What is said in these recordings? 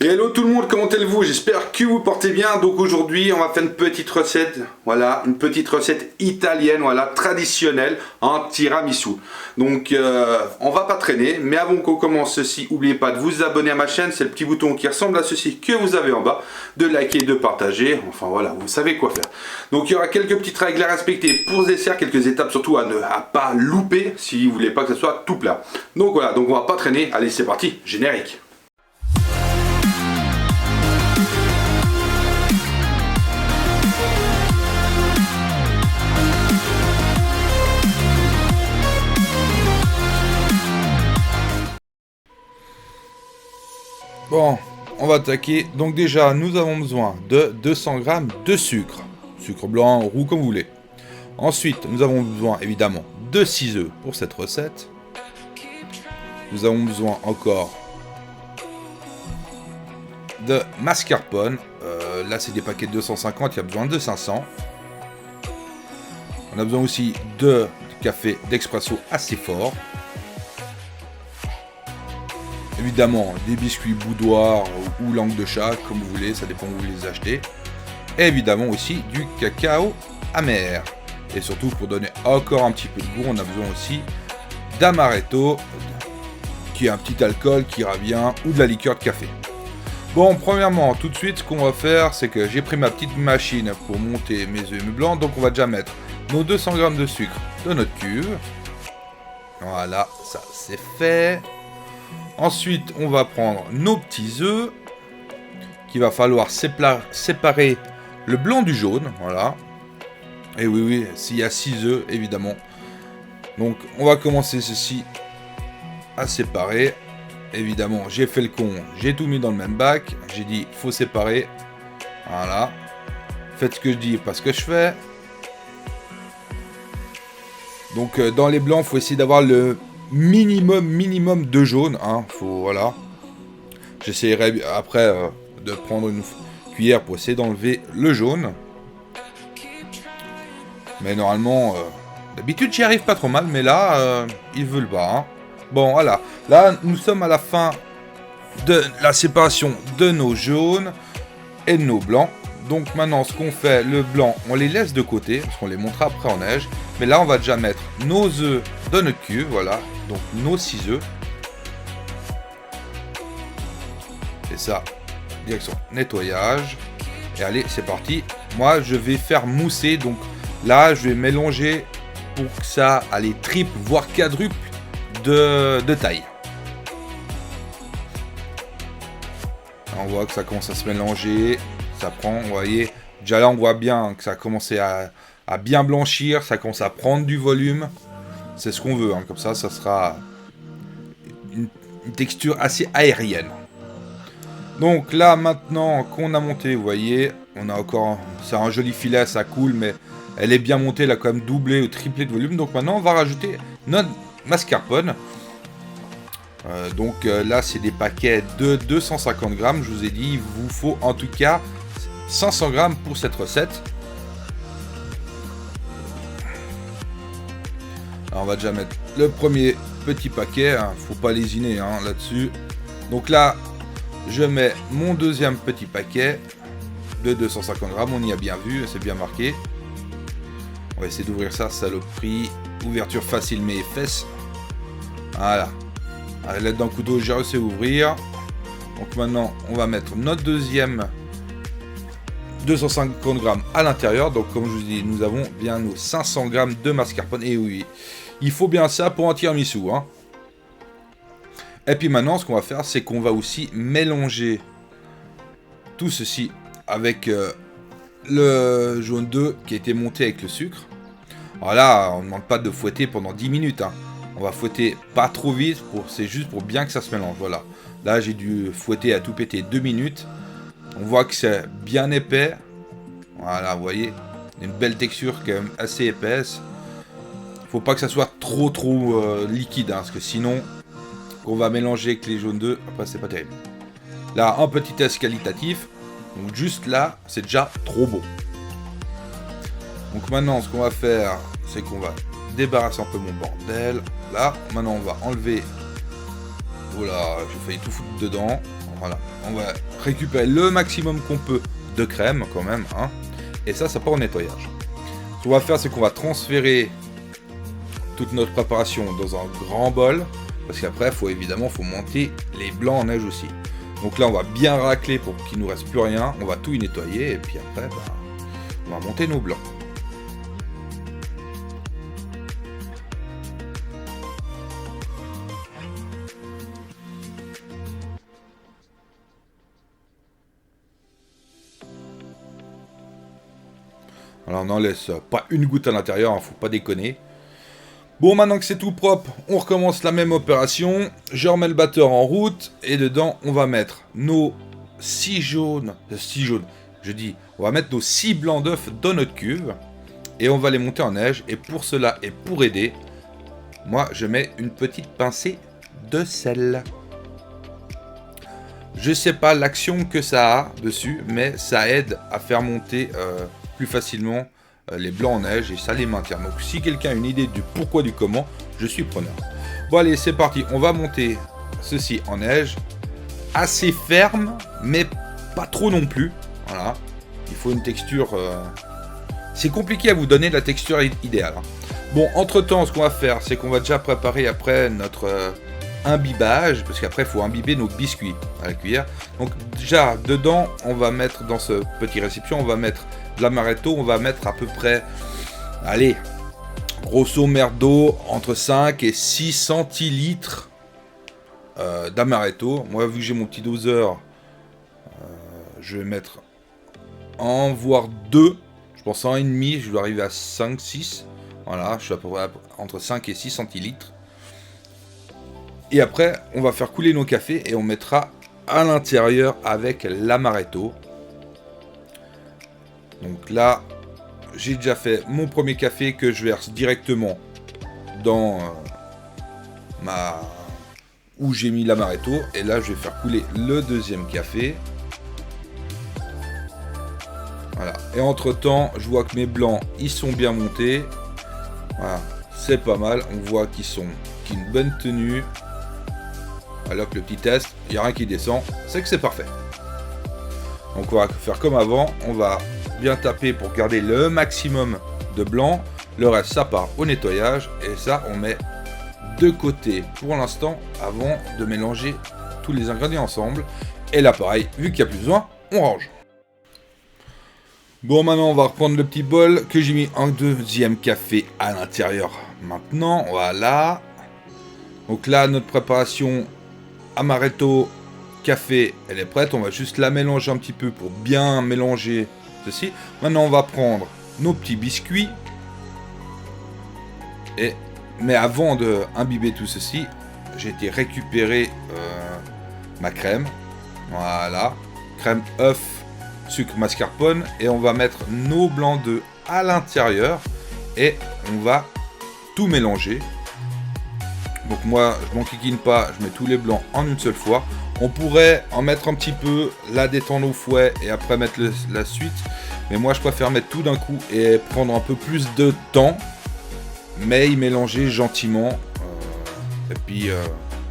Hello tout le monde, comment allez-vous? J'espère que vous portez bien. Donc aujourd'hui on va faire une petite recette, voilà, une petite recette italienne, voilà, traditionnelle en tiramisu. Donc on va pas traîner, mais avant qu'on commence ceci, n'oubliez pas de vous abonner à ma chaîne, c'est le petit bouton qui ressemble à ceci que vous avez en bas, de liker, de partager, enfin voilà, vous savez quoi faire. Donc il y aura quelques petites règles à respecter pour ce dessert, quelques étapes surtout à ne pas louper si vous voulez pas que ce soit tout plat. Donc voilà, donc on va pas traîner, allez c'est parti, générique. Bon, on va attaquer. Donc déjà, nous avons besoin de 200 g de sucre. Sucre blanc, roux, comme vous voulez. Ensuite, nous avons besoin évidemment de 6 œufs pour cette recette. Nous avons besoin encore de mascarpone. Là, c'est des paquets de 250, il y a besoin de 500. On a besoin aussi de café d'expresso assez fort. Évidemment, des biscuits boudoir ou langue de chat, comme vous voulez, ça dépend où vous les achetez. Et évidemment aussi du cacao amer. Et surtout, pour donner encore un petit peu de goût, on a besoin aussi d'amaretto, qui est un petit alcool qui ira bien, ou de la liqueur de café. Bon, premièrement, tout de suite, ce qu'on va faire, c'est que j'ai pris ma petite machine pour monter mes œufs blancs. Donc on va déjà mettre nos 200 g de sucre dans notre cuve. Voilà, ça c'est fait. Ensuite, on va prendre nos petits œufs, qu'il va falloir séparer le blanc du jaune, voilà. Et oui, s'il y a 6 œufs, évidemment. Donc, on va commencer ceci à séparer. Évidemment, j'ai fait le con, j'ai tout mis dans le même bac. J'ai dit, faut séparer. Voilà. Faites ce que je dis, pas ce que je fais. Donc, dans les blancs, il faut essayer d'avoir le minimum de jaune, hein, voilà. J'essaierai après de prendre une cuillère pour essayer d'enlever le jaune. Mais normalement, d'habitude j'y arrive pas trop mal, mais là, ils veulent pas. Hein. Bon, voilà. Là, nous sommes à la fin de la séparation de nos jaunes et de nos blancs. Donc maintenant, ce qu'on fait, le blanc, on les laisse de côté, parce qu'on les montrera après en neige. Mais là, on va déjà mettre nos œufs dans notre cuve, voilà. Donc nos 6 œufs. Et ça, direction nettoyage. Et allez, c'est parti. Moi, je vais faire mousser. Donc là, je vais mélanger pour que ça allez triple, voire quadruple de taille. On voit que ça commence à se mélanger. Ça prend, vous voyez. Déjà là, on voit bien que ça a commencé à bien blanchir. Ça commence à prendre du volume. C'est ce qu'on veut, hein. Comme ça sera une texture assez aérienne. Donc là, maintenant qu'on a monté, vous voyez, on a encore, c'est un joli filet, ça coule, mais elle est bien montée, elle a quand même doublé ou triplé de volume. Donc maintenant, on va rajouter notre mascarpone. Donc là, c'est des paquets de 250 grammes. Je vous ai dit, il vous faut en tout cas 500 grammes pour cette recette. Alors on va déjà mettre le premier petit paquet, hein. Faut pas lésiner hein, là-dessus. Donc là, je mets mon deuxième petit paquet de 250 grammes, on y a bien vu, c'est bien marqué. On va essayer d'ouvrir ça, saloperie. Ouverture facile mais fesses. Voilà. À l'aide d'un couteau, j'ai réussi à ouvrir. Donc maintenant, on va mettre notre deuxième 250 grammes à l'intérieur. Donc comme je vous dis, nous avons bien nos 500 grammes de mascarpone. Et oui, il faut bien ça pour un tiramisu. Hein. Et puis maintenant, ce qu'on va faire, c'est qu'on va aussi mélanger tout ceci avec le jaune d'œuf qui a été monté avec le sucre. Alors là, on ne demande pas de fouetter pendant 10 minutes. Hein. On va fouetter pas trop vite, c'est juste pour bien que ça se mélange. Voilà. Là, j'ai dû fouetter à tout péter 2 minutes. On voit que c'est bien épais. Voilà, vous voyez. Une belle texture quand même assez épaisse. Faut pas que ça soit trop liquide. Hein, parce que sinon, on va mélanger avec les jaunes d'œufs. Après, c'est pas terrible. Là, un petit test qualitatif. Donc juste là, c'est déjà trop beau. Donc maintenant, ce qu'on va faire, c'est qu'on va débarrasser un peu mon bordel. Là, maintenant, on va enlever. Voilà, j'ai failli tout foutre dedans. Voilà, on va récupérer le maximum qu'on peut de crème quand même, hein. Et ça part au nettoyage. Ce qu'on va faire, c'est qu'on va transférer toute notre préparation dans un grand bol, parce qu'après, faut monter les blancs en neige aussi. Donc là, on va bien racler pour qu'il nous reste plus rien. On va tout y nettoyer et puis après, on va monter nos blancs. Alors on n'en laisse pas une goutte à l'intérieur, hein, faut pas déconner. Bon, maintenant que c'est tout propre, on recommence la même opération. Je remets le batteur en route et dedans, on va mettre nos 6 jaunes. On va mettre nos 6 blancs d'œufs dans notre cuve et on va les monter en neige. Et pour cela et pour aider, moi je mets une petite pincée de sel. Je sais pas l'action que ça a dessus, mais ça aide à faire monter plus facilement les blancs en neige et ça les maintient. Donc si quelqu'un a une idée du pourquoi du comment, je suis preneur. Bon allez, c'est parti, on va monter ceci en neige, assez ferme, mais pas trop non plus. Voilà, il faut une texture... C'est compliqué à vous donner la texture idéale. Hein. Bon, entre temps, ce qu'on va faire, c'est qu'on va déjà préparer après notre imbibage, parce qu'après, il faut imbiber nos biscuits à la cuillère. Donc déjà, dedans, on va mettre dans ce petit récipient, on va mettre de l'amaretto, on va mettre à peu près, allez, grosso merdo, entre 5 et 6 centilitres d'amaretto. Moi, vu que j'ai mon petit doseur, je vais mettre un, voire 2, je pense en 1,5, je dois arriver à 5, 6. Voilà, je suis à peu près entre 5 et 6 centilitres. Et après, on va faire couler nos cafés et on mettra à l'intérieur avec l'amaretto. Donc là, j'ai déjà fait mon premier café que je verse directement dans où j'ai mis l'amaretto. Et là, je vais faire couler le deuxième café. Voilà. Et entre temps, je vois que mes blancs, ils sont bien montés. Voilà, c'est pas mal. On voit qu'ils ont une bonne tenue. Alors que le petit test, il n'y a rien qui descend. C'est que c'est parfait. Donc on va faire comme avant. On va bien taper pour garder le maximum de blanc. Le reste, ça part au nettoyage. Et ça, on met de côté pour l'instant avant de mélanger tous les ingrédients ensemble. Et là, pareil, vu qu'il n'y a plus besoin, on range. Bon, maintenant, on va reprendre le petit bol que j'ai mis un deuxième café à l'intérieur. Maintenant, voilà. Donc là, notre préparation amaretto café, elle est prête. On va juste la mélanger un petit peu pour bien mélanger ceci. Maintenant, on va prendre nos petits biscuits. Mais avant de imbiber tout ceci, j'ai été récupérer ma crème. Voilà. Crème œuf, sucre mascarpone. Et on va mettre nos blancs d'œufs à l'intérieur. Et on va tout mélanger. Donc moi, je m'enquiquine pas, je mets tous les blancs en une seule fois. On pourrait en mettre un petit peu, la détendre au fouet et après mettre la suite. Mais moi, je préfère mettre tout d'un coup et prendre un peu plus de temps. Mais y mélanger gentiment. Et puis,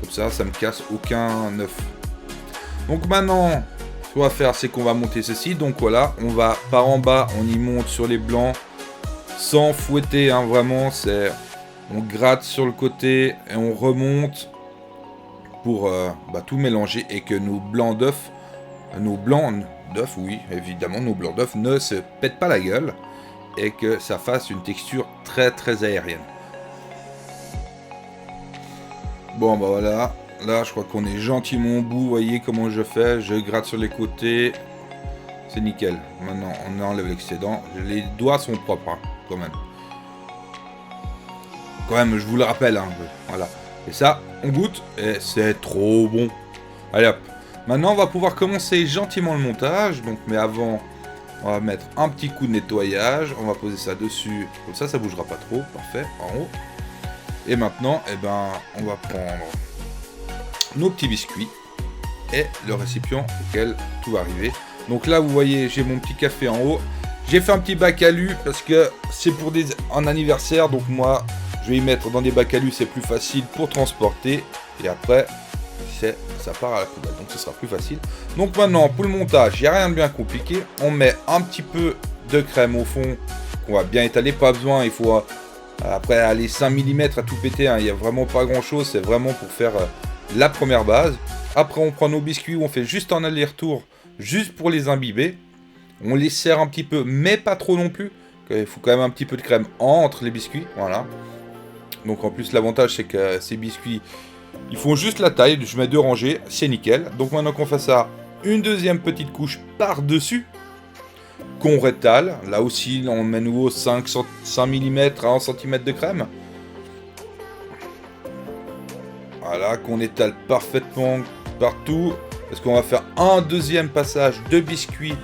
comme ça, ça me casse aucun œuf. Donc maintenant, ce qu'on va faire, c'est qu'on va monter ceci. Donc voilà, on va par en bas, on y monte sur les blancs. Sans fouetter, hein, vraiment, c'est... On gratte sur le côté et on remonte pour tout mélanger et que nos blancs d'œufs, oui, évidemment, nos blancs d'œufs ne se pètent pas la gueule et que ça fasse une texture très très aérienne. Bon, bah voilà, là je crois qu'on est gentiment au bout, vous voyez comment je fais, je gratte sur les côtés, c'est nickel. Maintenant, on enlève l'excédent, les doigts sont propres, hein, quand même. Quand même, je vous le rappelle, hein, voilà. Et ça, on goûte, et c'est trop bon. Allez hop. Maintenant, on va pouvoir commencer gentiment le montage. Donc, mais avant, on va mettre un petit coup de nettoyage. On va poser ça dessus. Comme ça, ça bougera pas trop. Parfait, en haut. Et maintenant, eh ben, on va prendre nos petits biscuits et le récipient auquel tout va arriver. Donc là, vous voyez, j'ai mon petit café en haut. J'ai fait un petit bac alu parce que c'est pour un anniversaire. Donc moi... Je vais y mettre dans des bacs alu, c'est plus facile pour transporter. Et après, ça part à la poubelle, donc ce sera plus facile. Donc maintenant, pour le montage, il n'y a rien de bien compliqué. On met un petit peu de crème au fond, qu'on va bien étaler, pas besoin, il faut après aller 5 mm à tout péter, hein. Il n'y a vraiment pas grand chose, c'est vraiment pour faire la première base. Après on prend nos biscuits, on fait juste un aller-retour, juste pour les imbiber. On les serre un petit peu, mais pas trop non plus. Il faut quand même un petit peu de crème entre les biscuits, voilà. Donc en plus l'avantage c'est que ces biscuits, ils font juste la taille, je mets 2 rangées, c'est nickel. Donc maintenant qu'on fait ça, une deuxième petite couche par-dessus, qu'on rétale. Là aussi on met nouveau 5 mm à 1 cm de crème. Voilà, qu'on étale parfaitement partout. Parce qu'on va faire un deuxième passage de biscuits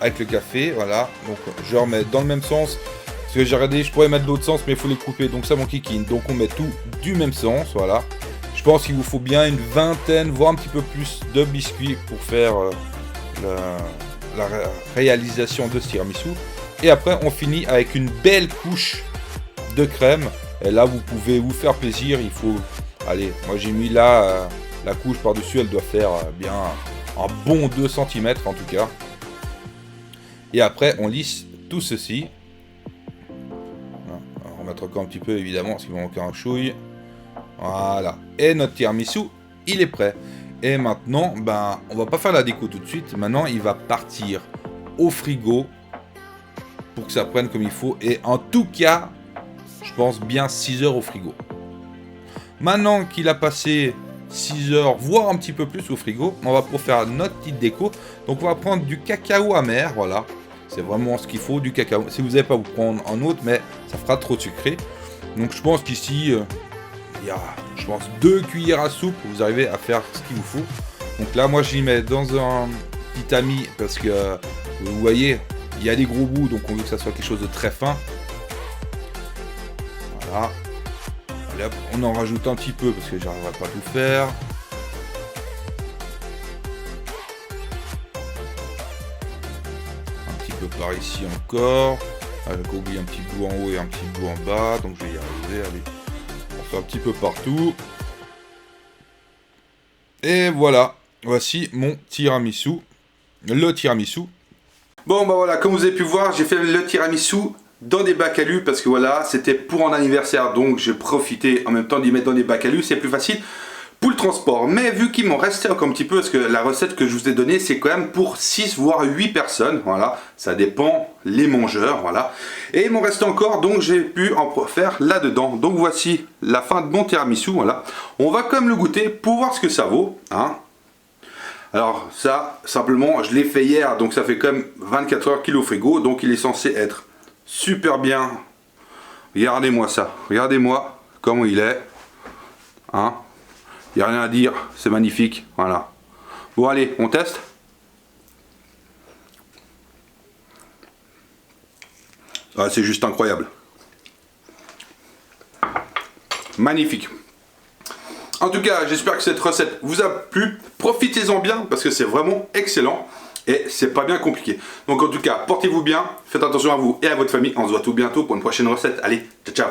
avec le café. Voilà, donc je remets dans le même sens. Parce que j'ai regardé, je pourrais mettre de l'autre sens, mais il faut les couper. Donc ça, mon kikine. Donc on met tout du même sens. Voilà. Je pense qu'il vous faut bien une vingtaine, voire un petit peu plus de biscuits pour faire la réalisation de ce tiramisu. Et après, on finit avec une belle couche de crème. Et là, vous pouvez vous faire plaisir. Il faut... Allez, moi j'ai mis là la couche par-dessus. Elle doit faire bien un bon 2 cm en tout cas. Et après, on lisse tout ceci. On va remettre encore un petit peu, évidemment, parce qu'il va manquer un chouille. Voilà. Et notre tiramisu, il est prêt. Et maintenant, ben, on va pas faire la déco tout de suite. Maintenant, il va partir au frigo pour que ça prenne comme il faut. Et en tout cas, je pense bien 6 heures au frigo. Maintenant qu'il a passé 6 heures, voire un petit peu plus au frigo, on va pour faire notre petite déco. Donc on va prendre du cacao amer, voilà. C'est vraiment ce qu'il faut, du cacao. Si vous n'avez pas, vous prendre un autre, mais ça fera trop sucré. Donc je pense qu'ici, il y a, je pense, 2 cuillères à soupe pour vous arriver à faire ce qu'il vous faut. Donc là, moi, j'y mets dans un petit tamis parce que, vous voyez, il y a des gros bouts, donc on veut que ça soit quelque chose de très fin. Voilà. Allez hop, on en rajoute un petit peu parce que j'arriverai pas à tout faire. Un petit peu par ici encore. J'ai oublié un petit bout en haut et un petit bout en bas, donc je vais y arriver. Allez, on fait un petit peu partout. Et voilà, voici mon tiramisu. Le tiramisu. Bon bah voilà, comme vous avez pu voir, j'ai fait le tiramisu dans des bacs alu parce que voilà, c'était pour un anniversaire, donc j'ai profité en même temps d'y mettre dans des bacs alu, c'est plus facile pour le transport. Mais vu qu'il m'en restait encore un petit peu, parce que la recette que je vous ai donnée, c'est quand même pour 6 voire 8 personnes, voilà, ça dépend les mangeurs, voilà. Et il m'en restait encore, donc j'ai pu en faire là-dedans. Donc voici la fin de mon tiramisu, voilà. On va quand même le goûter pour voir ce que ça vaut, hein. Alors ça, simplement, je l'ai fait hier, donc ça fait quand même 24 heures qu'il est au frigo, donc il est censé être super bien. Regardez-moi ça, regardez-moi comment il est, hein. Il n'y a rien à dire, c'est magnifique, voilà. Bon allez, on teste. Ah, c'est juste incroyable. Magnifique. En tout cas, j'espère que cette recette vous a plu. Profitez-en bien parce que c'est vraiment excellent et c'est pas bien compliqué. Donc en tout cas, portez-vous bien, faites attention à vous et à votre famille. On se voit tout bientôt pour une prochaine recette. Allez, ciao ciao.